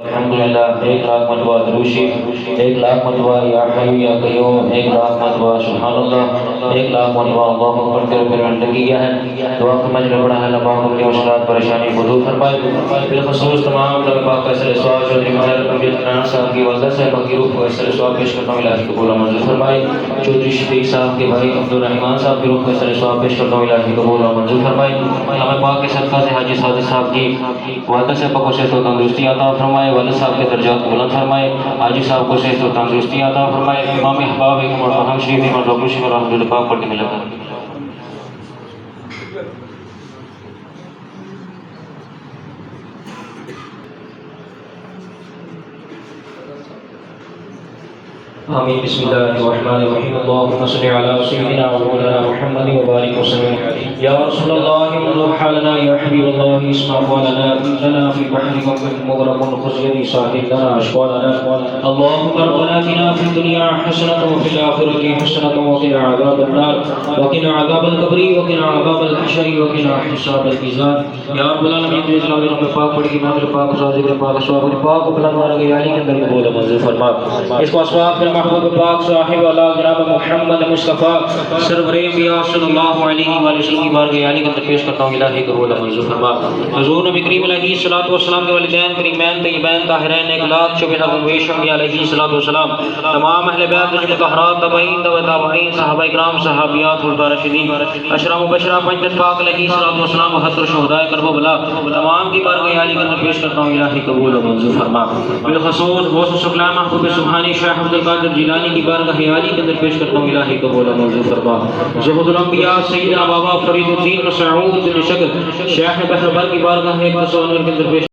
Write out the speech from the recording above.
الحمدللہ 1,00,000 مرتبہ درود شریف 1,00,000 مرتبہ یا حی یا قیوم 1,00,000 مرتبہ سبحان اللہ 1,00,000 مرتبہ اللہ اکبر تیرے پیر میں لگی گیا ہے دعا کا مجمع بڑا ہے اللہ پاک اپنی مشکلات پریشانی کو دور فرمائے بالخصوص تمام نبی پاک کا سر ثواب چودھری مظہر کبیر خان صاحب کی وجہ سے باقی روح کو سر ثواب پیش کرتا ہوں الہی قبول و منظور فرمائے چودھری شفیق صاحب کے بھائی عبدالرحمان صاحب کی روح کو سر ثواب پیش کرتا ہوں الہی قبول و منظور فرمائے ہمیں پاک کے صدقہ سے حاجی سعد صاحب کی وعدہ سے پاک سے تو تندرستی عطا فرمائے والد صاحب کے درجات بلند فرمائے حاجی صاحب کو صحت و تندرستی عطا فرمائے امام احباب ایک مرحم شریف امام ڈاکٹر شریف رحمۃ اللہ پاک پڑھنے ملا آمین بسم اللہ الرحمن الرحیم اللهم صل علی سیدنا و مولانا محمد وبارک وسلم یا رسول اللہ انظر حالنا یا حبیب اللہ اسمع قولنا اننا فی بحرکم مغرق خزید ساحل لنا اشقالنا اللهم ربنا اتنا فی الدنیا حسنة وفی الآخرة حسنة وقنا عذاب النار وقنا عذاب القبر وقنا عذاب الحشر وقنا حساب الميزان یا رب العالمین تیز لاغر میں پاک پڑھ کی مادر پاک ذکر پاک سواب پاک و بلند مارا گیا علی کے اندر قبول منظور فرما اس کو اسواق محبوب پاک صاحب اللہ جناب محمد مصطفیٰ سرور انبیاء صلی اللہ علیہ وآلہ وسلم کی بارگاہ عالی کے اندر پیش کرتا ہوں الہی قبول منظور فرما حضور نبی کریم علیہ الصلوۃ والسلام کے والدین کریمین طیبین طاہرین 1,04,000 انبیاء انبیاء علیہ الصلوۃ والسلام تمام اہل بیت جو مطہرات تابعین تابعین صحابہ کرام صحابیات خلفاء راشدین عشرہ مبشرہ پنجت پاک علیہ الصلوۃ والسلام وحضر شہداء کربلا تمام کی بارگاہ عالی کے اندر پیش کرتا ہوں الہی قبول منظور فرما بالخصوص غوث السلام محبوب سبحانی شیخ عبد القادر جیلانی کی بارگاہ عالی کے اندر پیش کرتا ہوں الہی قبول منظور فرما زہد الانبیاء سیدنا بابا فرید الدین مسعود بن شکر شیخ بحر بر کی بارگاہ ایک تصور کے اندر پیش